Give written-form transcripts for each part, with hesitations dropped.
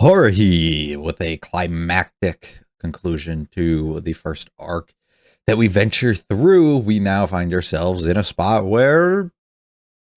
Haruhi with a climactic conclusion to the first arc that we venture through. We now find ourselves in a spot where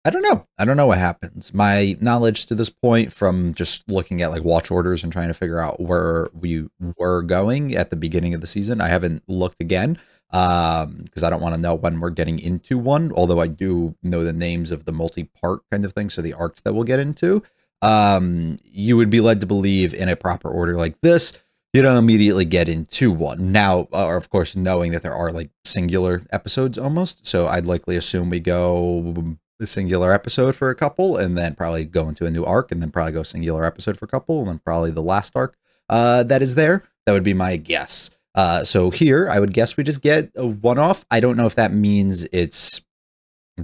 I don't know. I don't know what happens. My knowledge to this point from just looking at like watch orders and trying to figure out where we were going at the beginning of the season, I haven't looked again because I don't want to know when we're getting into one, although I do know the names of the multi-part kind of thing, so the arcs that we'll get into. You would be led to believe in a proper order like this, you don't immediately get into one. Now, of course, knowing that there are like singular episodes almost, so I'd likely assume we go a singular episode for a couple, and then probably go into a new arc, and then probably go singular episode for a couple, and then probably the last arc that is there. That would be my guess. So here, I would guess we just get a one-off. I don't know if that means it's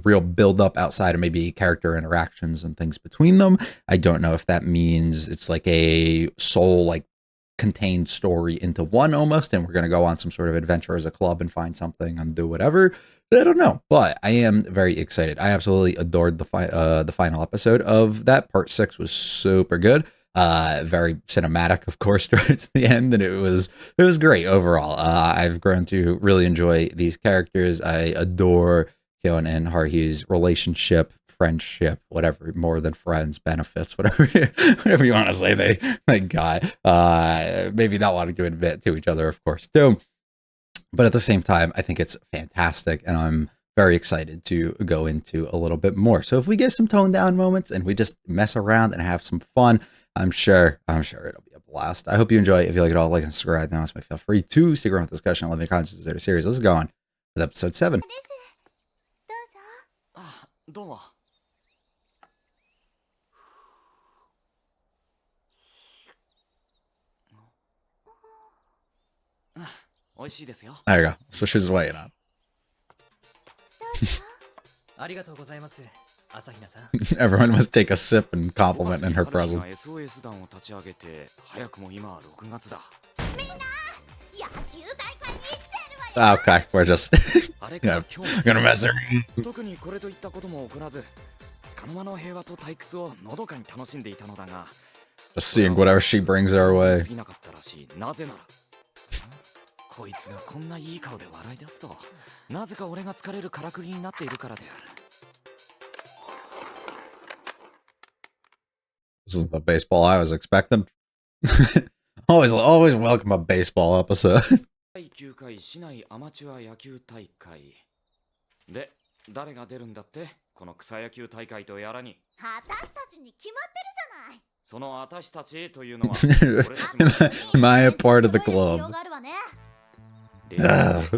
real build-up outside of maybe character interactions and things between them. I don't know if that means it's like a sole, like, contained story into one almost, and we're going to go on some sort of adventure as a club and find something and do whatever. I don't know, but I am very excited. I absolutely adored the final episode of that. Part 6 was super good. Very cinematic, of course, towards the end, and it was great overall. I've grown to really enjoy these characters. I adore Kyon and Haruhi's relationship, friendship, whatever, more than friends, benefits, whatever you want to say they got. Maybe not wanting to admit to each other, of course, too. But at the same time, I think it's fantastic, and I'm very excited to go into a little bit more. So if we get some toned down moments and we just mess around and have some fun, I'm sure it'll be a blast. I hope you enjoy it. If you like it all, like and subscribe. Now, feel free to stick around with the discussion. I love your content of the series. Let's go on with episode 7. There you go. So she's waiting on. Everyone must take a sip and compliment in her presence. Okay, we're just gonna mess her. Just seeing whatever she brings our way. こいつがこんないい顔で笑い出すと、なぜか俺が疲れるからくりになっているからである。This is the baseball I was expecting. always welcome a baseball episode. 第9回市内アマチュア野球大会で、誰が出るんだって？この草野球大会とやらに。私たちに決まってるじゃない。その私たちというのは、Am I a part of the club? Alright,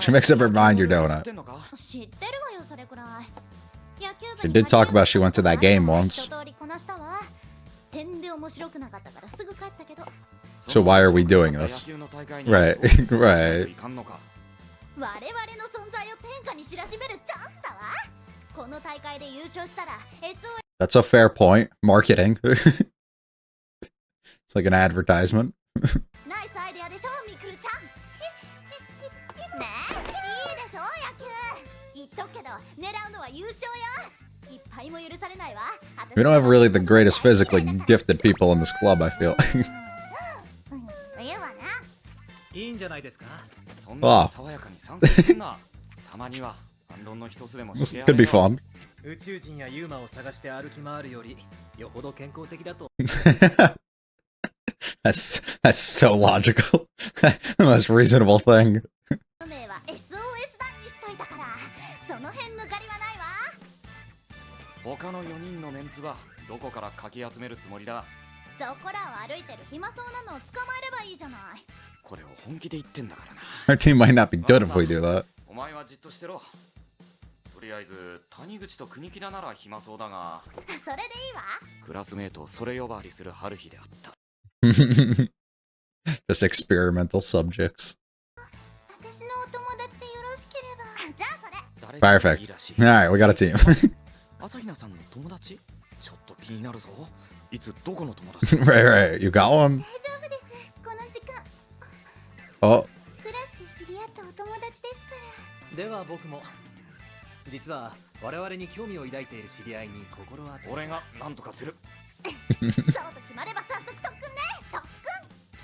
she makes up her mind you're donut. She did talk about she went to that game once. So why are we doing this? Right, right. That's a fair point. Marketing. It's like an advertisement. We don't have really the greatest physically gifted people in this club, I feel. Oh. This could be fun. That's so logical. The most reasonable thing. Our team might not be good if we do that. Just experimental subjects. Perfect. Alright, we got a team. right, you got one. Oh. 実は我々に興味を抱いている知り合いに心当たり。俺が何とかする。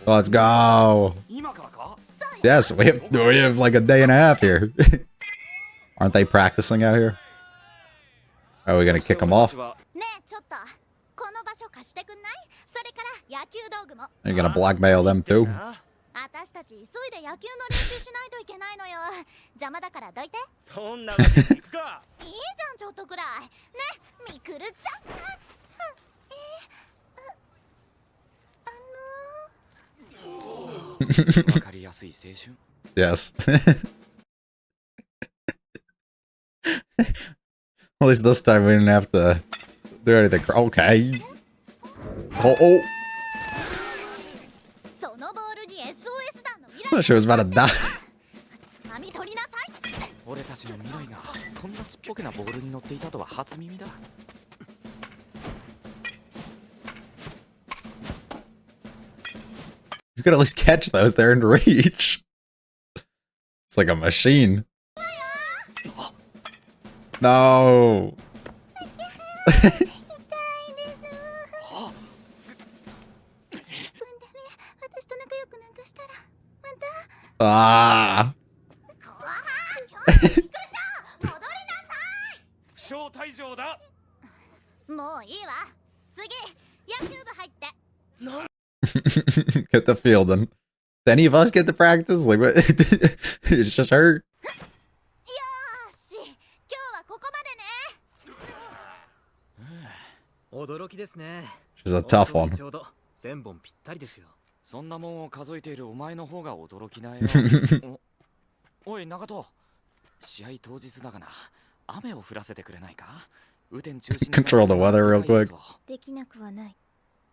Let's go. 今からか。 Yes, we have like a day and a half here. Aren't they practicing out here? Are we gonna kick them off? Are you gonna blackmail them too? 私たち急いで野球の練習しないといけないのよ。邪魔だからどいて。そんなわけにいくか。いいじゃん、ちょっとくらい。ね、みくるちゃん。わかりやすい青春。Yes. At least this time we didn't have to do anything. Okay. Oh. そのボールに SOS 弾の未 Oh. 来。 She was about to die. 掴み取りなさい。俺たちの未来がこんなちっぽけなボールに乗っていたとは初耳だ。 You could at least catch those. They're in reach. It's like a machine. No. Ah. 招待状だ。もういいわ。次、野球部入って。 Get the fielding. Did any of us get to practice? Like, what? It's just her. よーし、今日はここまでね。驚きですね。 She's a tough one. ちょうど1000本ぴったりですよ。そんなもんを数えているお前の方が驚きなよ。おい、長門。試合当日だがな。雨を降らせてくれないか。雨天中止に。 Control the weather real quick. できなくはない。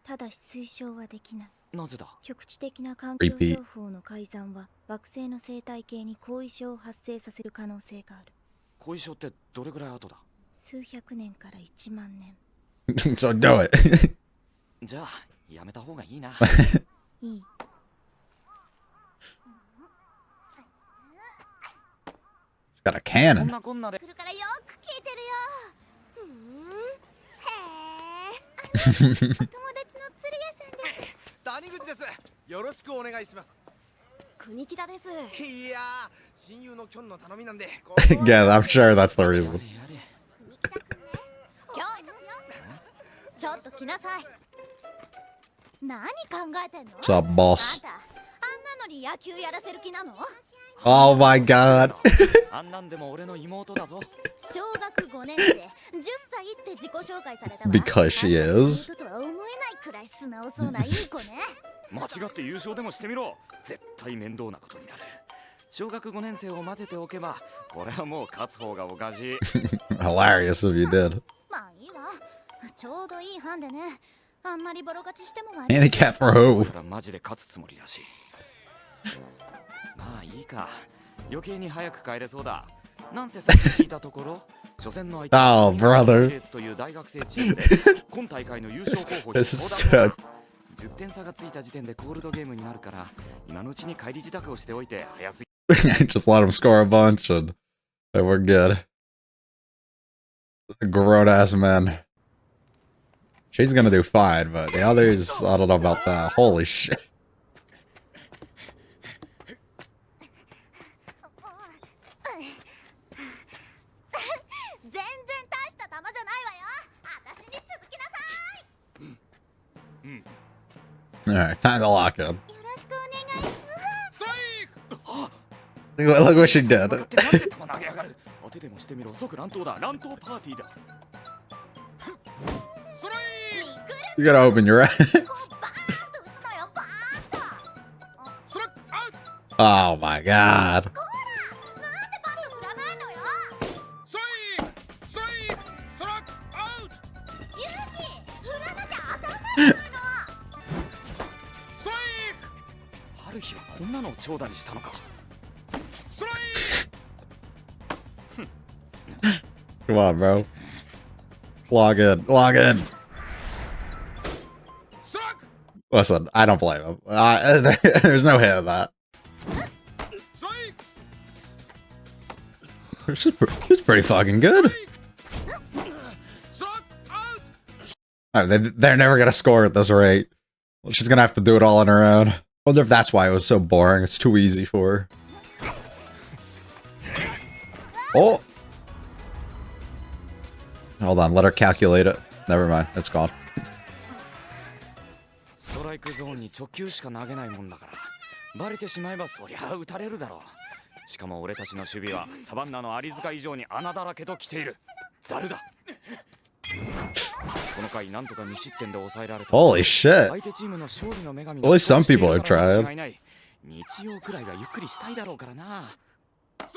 ただし推奨はできない。なぜだ。局地的な環境情報の改ざんは惑星の生態系に後遺症を発生させる可能性がある。後遺症ってどれぐらい後だ。数百年から1万年。 So do it. じゃあやめた方がいいな。いい。 Got a そん cannon. なこんなで。来るからよく聞いてるよ。へえ。お友達の鶴屋さんです。谷口です。よろしくお願いします。国木田です。いやー、親友のキョンの頼みなんで。Yeah, I'm sure that's the reason. 国木田くんね。今日よ。ちょっと来なさい。何考えてんの？ What's up, あ boss? んた、あんなのに野球やらせる気なの？ Oh my god. あんなんでも俺の妹だぞ。小学5年生、10歳って自己紹介されたわ。 Because she is. あんたの妹とは思えないくらい素直そうないい子ね。間違って優勝でもしてみろ。絶対面倒なことになる。小学5年生を混ぜておけば、これはもう勝つ方がおかしい。 Hilarious if you did. まあいいわ。ちょうどいい班でね。あんまりボロ勝ちしても悪い。 Handicap for who? だからマジで勝つつもりらしい。まあいいか。余計に早く帰れそうだ。なんせさっき聞いたところ、初戦の相手 Oh, brother. という大学生チームで今大会の優勝候補に This is sad. 10点差がついた時点でコールドゲームになるから今のうちに帰り支度をしておいて早すぎ。 Just let him score a bunch and we're good. Grown ass man. She's gonna do fine, but the others, I don't know about that. Holy shit. 全然大した球じゃないわよ。私に続きなさい。 Alright, time to lock in. よろしくお願いします。 Look what she did. 分かってなんで球投げやがる。当てでもしてみろ。即乱闘だ。乱闘パーティーだ。 You gotta open your eyes. バーンと打つのよ、バーンと。 Oh my god. こら、なんでバット振らないのよ。ユウキ、振らなきゃ当たんないじゃないの。 春日はこんなのを長打にしたのか。 Come on, bro. Log in. Log in. Listen, I don't blame him. There's no hit of that. She's pretty fucking good. They're never gonna score at this rate. She's gonna have to do it all on her own. Wonder if that's why it was so boring. It's too easy for her. Oh! Hold on, let her calculate it. Never mind, it's gone. ストライクゾーンに直球しか投げないもんだからバレてしまえばそりゃ打たれるだろうしかも俺たちの守備はサバンナのアリ塚以上に穴だらけと来ているザルだこの回なんとか2失点で抑えられた Holy shit. 相手チームの勝利の女神 At least some people have tried. 日曜くらいはゆっくりしたいだろうからな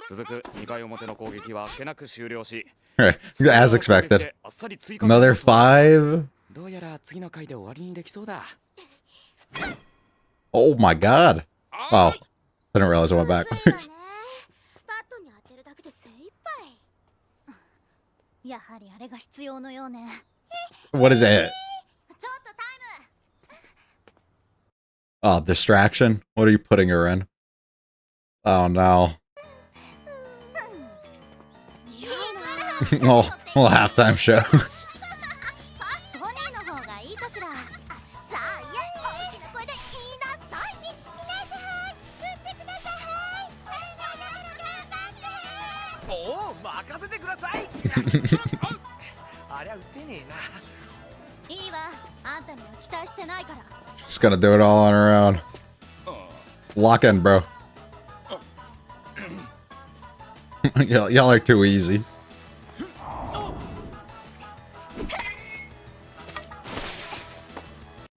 続く2回表の攻撃はあっけなく終了し As expected. Another 5. どうやら次の回で終わりにできそうだ Oh my god. Oh. Didn't realize I went backwards. バットに当てるだけで精一杯やはりあれが必要のようね What is it? ちょっとタイム Oh, distraction? What are you putting her in? Oh no. well, halftime show. ポニーの方がいいかしらさあいや大きな声で言いなさい皆さん打ってくださいおお任せてくださいありゃ打てねえないいわあんたには期待してないから She's gonna do it all on her own. Lock in, bro. Y'all are too easy.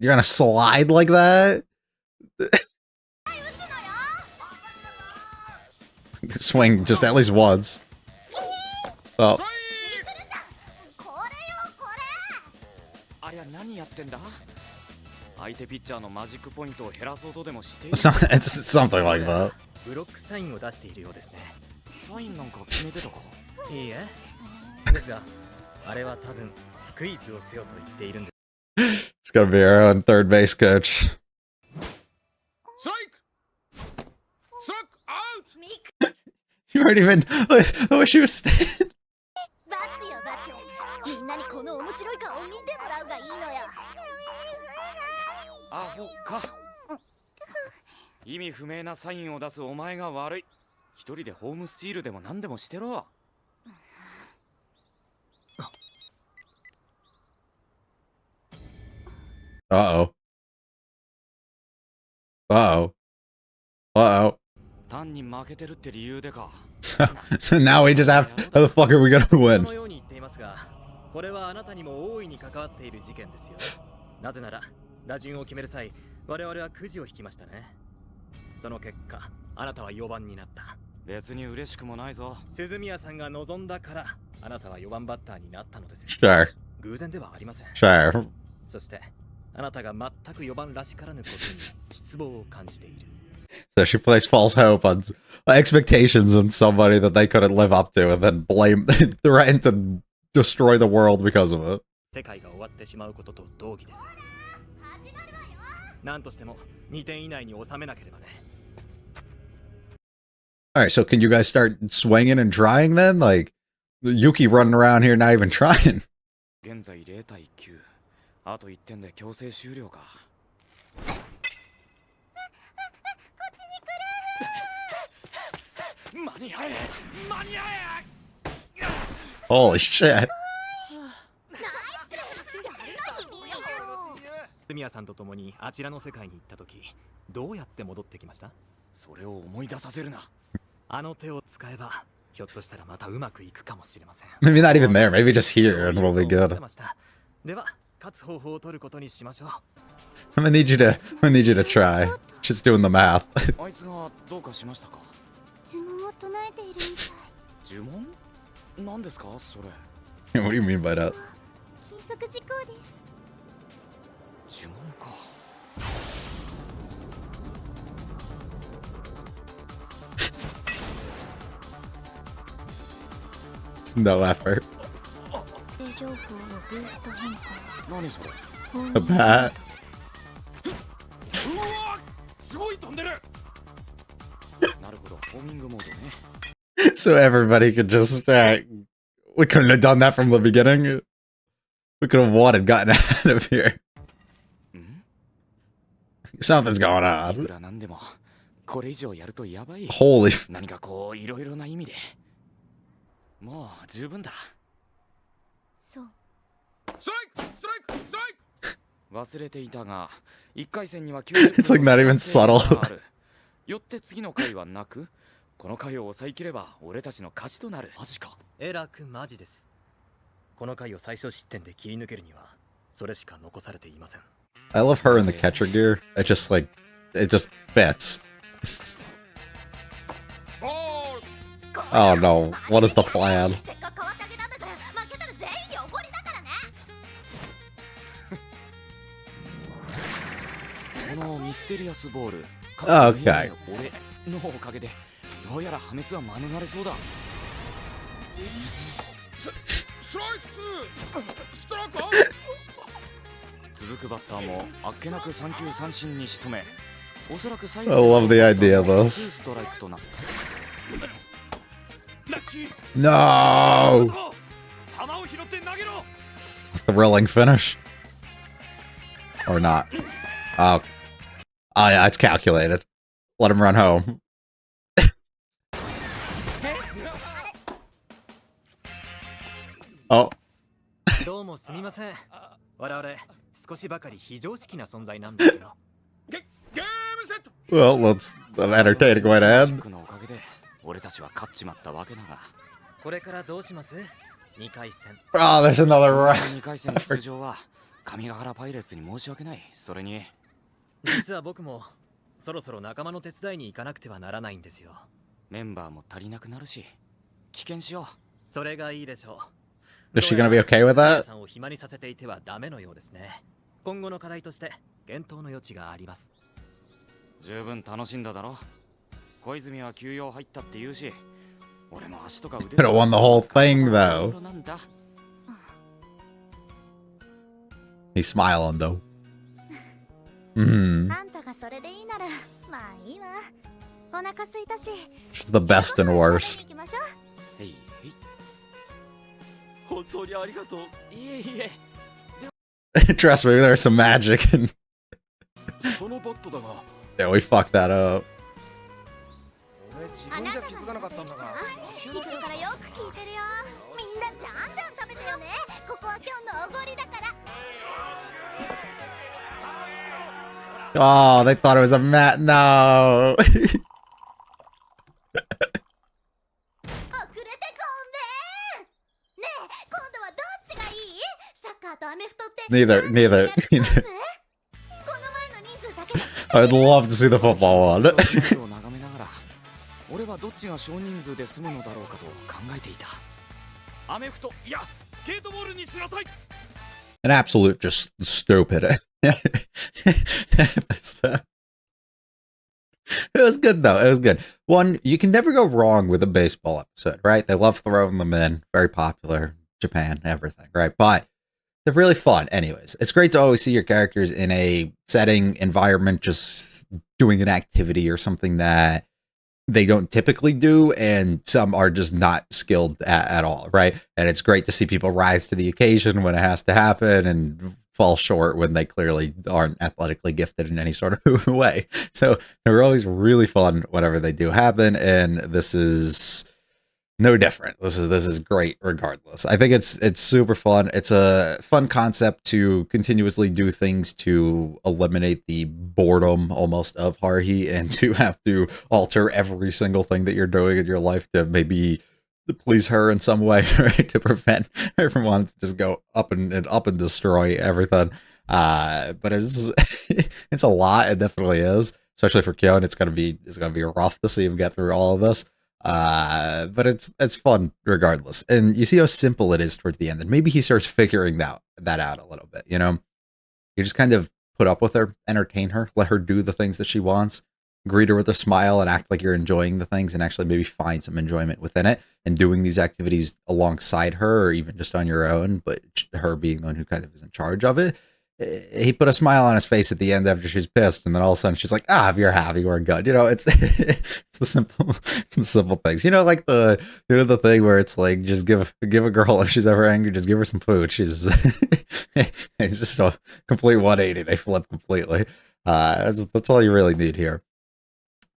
You're gonna slide like that? Swing just at least once. Oh. これよこれありゃ何やってんだ相手ピッチャーのマジックポイントを減らそうとでもしている It's something like that. ブロックサインを出しているようですね。サインなんか決めてたかいいえ。ですが、あれは多分スクイズをせよと言っているんです。It's gonna be our own third base coach. ストライクストライクアウト You already been. I wish you was staying. バツよバツみんなにこの面白い顔を見てもらうがいいのよアホか意味不明なサインを出すお前が悪い一人でホームスチールでも何でもしてろ Uh-oh. Uh-oh. Uh-oh. 単に負けてるって理由でか So now we just have to, how the fuck are we gonna こ win? のように言っていますが、これはあなたにも大いに関わっている事件ですよ。なぜなら、打順を決める際、我々はくじを引きましたね。その結果、あなたは4番になった。別に嬉しくもないぞ鈴宮さんが望んだから、あなたは4番バッターになったのです。 Sure. 偶然ではありません。 Sure. そして、あなたが全く4番らしからぬことに失望を感じている。 So she placed false hope on expectations on somebody that they couldn't live up to and then threatened to destroy the world because of it. 世界が終わってしまうことと同義です。何としても2点以内に収めなければね。 Alright, so can you guys start swinging and trying then? Like, Yuki running around here not even trying. 現在0対9あと1点で強制終了か間に合え間に合え Holy shit. 鈴宮さんと共にあちらの世界に行った時、どうやって戻ってきました？それを思い出させるなあの手を使えば、ひょっとしたらまたうまくいくかもしれません。 Maybe not even there. Maybe just here and we'll be good. では、勝つ方法を取ることにしましょう。 I'm gonna need you to try. Just doing the math. あいつがどうかしましたか呪文を唱えているみたい呪文何ですかそれ What do you mean by that? 禁則事項です呪文か It's no effort. 定情報をブースト変更何それ The bat. うわすごい飛んでるなるほどホーミングモードね So everybody could just, we couldn't have done that from the beginning. We could have won and gotten out of here. Something's going on. Holy f- 何かこういろいろな意味でもう十分だ。そう。ストライクストライクストライク。忘れていたが、1回戦には It's like not even subtle. よって次の回はなく、この回を抑えきれば俺たちの勝ちとなる。マジか。えらくマジです。この回を最小失点で切り抜けるにはそれしか残されていません。 I love her in the catcher gear. It just fits. Oh no, what is the plan? せっかく変わってあげたんだから負けたら全員におごりだからね。このミステリアスボール、 Okay. 俺のおかげでどうやら破滅は免れそうだ。ストライク2ストライクアウト。続くバッターもあっけなく3球三振に仕留め、おそらく最 I love the idea of this. ストライクとなった。 No! 球を拾って投げろ。 Thrilling finish. Or not. Oh. Oh yeah, it's calculated. Let him run home. Oh. どうもすみません。我々少しばかり非常識な存在なんですよ。ゲームセット。 Well, that's an entertaining way to end. のおかげで俺たちは勝っちまったわけだが。これからどうします ?2 回戦。Oh, there's another round. 2回戦出場は上ヶ原パイレーツに申し訳ない。それに実は僕もそろそろ仲間の手伝いに行かなくてはならないんですよ。メンバーも足りなくなるし棄権しよう。それがいいでしょう。 Is she gonna be okay with that? さんを暇にさせていてはダメのようですね。今後の課題として検討の余地があります。十分楽しんだだろ。小泉は休養入ったって言うし、俺も足とか腕 Could have won the whole thing though. He's smiling though. あんたがそれでいいならまあいいわ。お腹空いたし。 She's the best and worst. 行きましょう。へいへい。本当にありがとう。いえいえ。 Trust me, there's some magic and そのバットだが。 yeah, we fucked that up. 俺自分じゃ気づかなかったんだが。店からよく聞いてるよ。みんなじゃんじゃん食べてよね。ここは今日のおごりだから。 Oh, they thought it was a mat. No. 遅れてごめん。ねえ、今度はどっちがいい？サッカーとアメフトって。 Neither. この前の人数だけで。 I'd love to see the football one. を眺めながら、俺はどっちが少人数で済むのだろうかと考えていた。アメフト、いや、ゲートボールにしなさい。 An absolute just stupid. So, it was good though. It was good. One, you can never go wrong with a baseball episode, right? They love throwing them in. Very popular. Japan, everything, right? But they're really fun. Anyways, it's great to always see your characters in a setting, environment, just doing an activity or something that they don't typically do, and some are just not skilled at all, right? And it's great to see people rise to the occasion when it has to happen and fall short when they clearly aren't athletically gifted in any sort of way. So they're always really fun whenever they do happen, and this is no different. This is great regardless. I think it's super fun. It's a fun concept to continuously do things to eliminate the boredom almost of Haruhi, and to have to alter every single thing that you're doing in your life to maybe please her in some way, right? To prevent her from wanting to just go up and destroy everything. But it's it's a lot. It definitely is, especially for Kyon. It's gonna be rough to see him get through all of this. But it's fun regardless. And you see how simple it is towards the end. And maybe he starts figuring that out a little bit, you know? You just kind of put up with her, entertain her, let her do the things that she wants, greet her with a smile and act like you're enjoying the things, and actually maybe find some enjoyment within it and doing these activities alongside her, or even just on your own, but her being the one who kind of is in charge of it. he put a smile on his face at the end after she's pissed, and then all of a sudden she's like, "Ah, if you're happy, we're good." You know, it's it's the simple things. You know, like the thing where it's like, just give a girl, if she's ever angry, just give her some food. She's it's just a complete 180. They flip completely. That's all you really need here.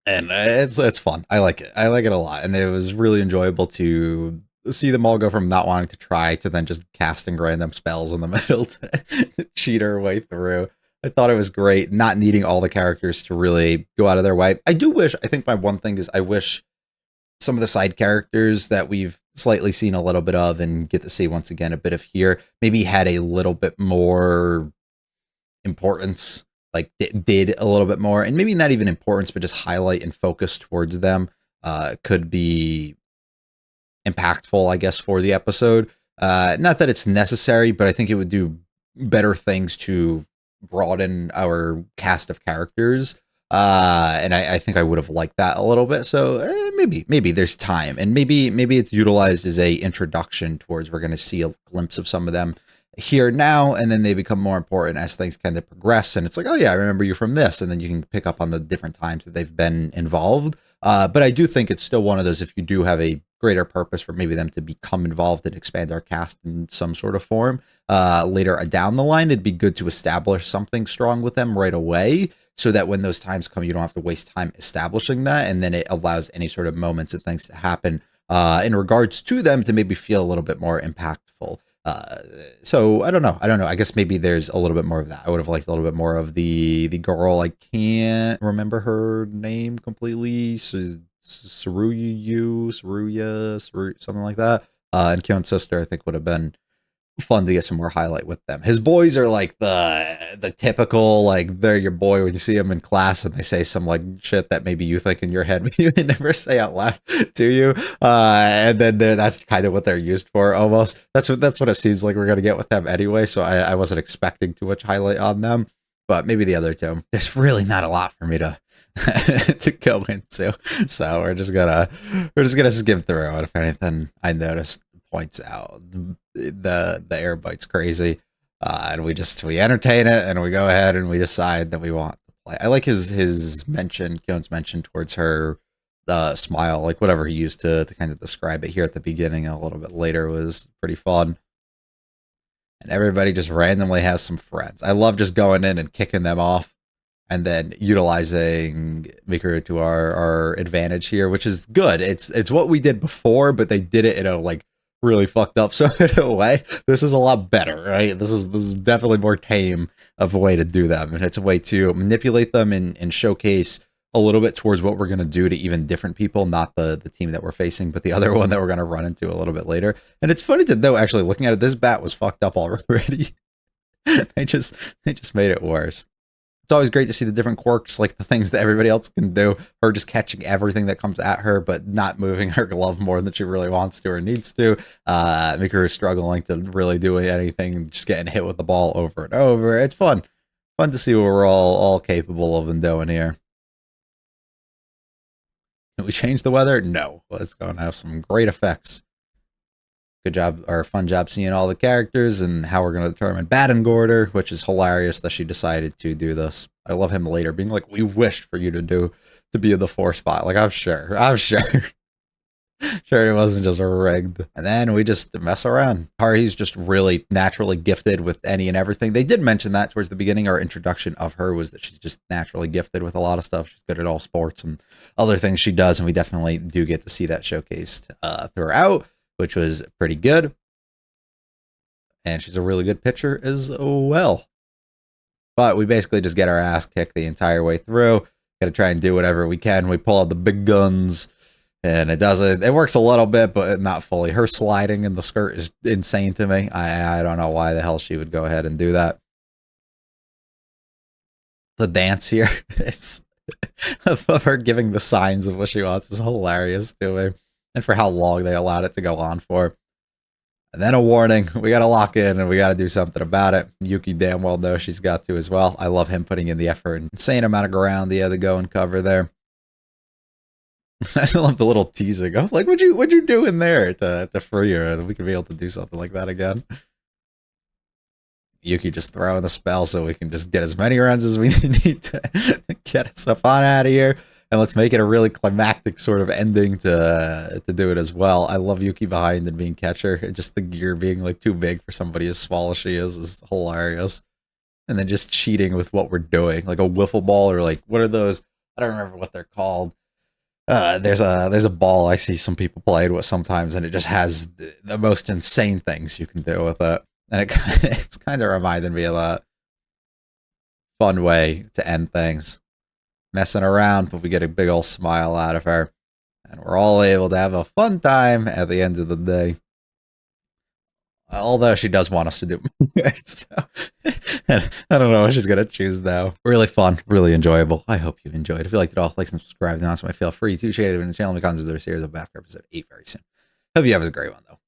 And it's fun. I like it. I like it a lot, and it was really enjoyable to see them all go from not wanting to try to then just casting random spells in the middle to cheat our way through. I thought it was great, not needing all the characters to really go out of their way. I think my one thing is I wish some of the side characters that we've slightly seen a little bit of and get to see once again a bit of here maybe had a little bit more importance, like did a little bit more, and maybe not even importance, but just highlight and focus towards them could be impactful, I guess, for the episode. Not that it's necessary, but I think it would do better things to broaden our cast of characters. And I think I would have liked that a little bit. So maybe there's time, and maybe it's utilized as a introduction towards, we're going to see a glimpse of some of them here now, and then they become more important as things kind of progress. And it's like, oh yeah, I remember you from this, and then you can pick up on the different times that they've been involved. But I do think it's still one of those, if you do have a greater purpose for maybe them to become involved and expand our cast in some sort of form later down the line, it'd be good to establish something strong with them right away, so that when those times come, you don't have to waste time establishing that, and then it allows any sort of moments and things to happen in regards to them to maybe feel a little bit more impactful. So I don't know. I guess maybe there's a little bit more of that. I would have liked a little bit more of the girl. I can't remember her name completely. Saruya, something like that. And Kyon's sister, I think, would have been fun to get some more highlight with them. His boys are like the typical, like, they're your boy when you see them in class and they say some like shit that maybe you think in your head but you would never say out loud to you, and then that's kind of what they're used for almost. That's what it seems like we're gonna get with them anyway, so I wasn't expecting too much highlight on them, but maybe the other two, there's really not a lot for me to to go into, so we're just gonna skim through it. If anything I noticed points out, the air bite's crazy, and we entertain it, and we go ahead and we decide that we want to play. I like his mention, Kyon's mention towards her smile, like whatever he used to kind of describe it here at the beginning and a little bit later was pretty fun. And everybody just randomly has some friends. I love just going in and kicking them off, and then utilizing Mikuru to our advantage here, which is good. It's what we did before, but they did it in a like really fucked up sort of way. This is a lot better, right? This is definitely more tame of a way to do them, and it's a way to manipulate them and showcase a little bit towards what we're going to do to even different people, not the team that we're facing, but the other one that we're going to run into a little bit later. And it's funny to know, actually, looking at it, this bat was fucked up already. they just made it worse. It's always great to see the different quirks, like the things that everybody else can do. Her just catching everything that comes at her, but not moving her glove more than she really wants to or needs to. Mikuru struggling to really do anything, just getting hit with the ball over and over. It's fun to see what we're all capable of and doing here. Can we change the weather? No. Let's go and have some great effects. Good job, or fun job seeing all the characters and how we're going to determine batting order, which is hilarious that she decided to do this. I love him later being like, we wished for you to be in the 4 spot. Like, I'm sure. Sure it wasn't just rigged. And then we just mess around. Haruhi's just really naturally gifted with any and everything. They did mention that towards the beginning. Our introduction of her was that she's just naturally gifted with a lot of stuff. She's good at all sports and other things she does, and we definitely do get to see that showcased throughout, which was pretty good. And she's a really good pitcher as well. But we basically just get our ass kicked the entire way through. Got to try and do whatever we can. We pull out the big guns, and it works a little bit, but not fully. Her sliding in the skirt is insane to me. I don't know why the hell she would go ahead and do that. The dance here is of her giving the signs of what she wants is hilarious to me. And for how long they allowed it to go on for. And then a warning, we got to lock in and we got to do something about it. Yuki damn well knows she's got to as well. I love him putting in the effort. Insane amount of ground he had to go and cover there. I still love the little teasing. I'm like, what'd you do in there to free her? We could be able to do something like that again. Yuki just throwing the spell so we can just get as many runs as we need to get us up on out of here. And let's make it a really climactic sort of ending to do it as well. I love Yuki behind and being catcher. Just the gear being like too big for somebody as small as she is hilarious. And then just cheating with what we're doing, like a wiffle ball or like what are those? I don't remember what they're called. There's a ball I see some people playing with sometimes, and it just has the most insane things you can do with it. And it's kind of reminded me of a fun way to end things. Messing around, but we get a big old smile out of her. And we're all able to have a fun time at the end of the day. Although she does want us to do more. So, I don't know what she's going to choose, though. Really fun, really enjoyable. I hope you enjoyed. If you liked it all, like and subscribe. And also, feel free to share it in the channel because there's a series of Back episode 8 very soon. Hope you have a great one, though.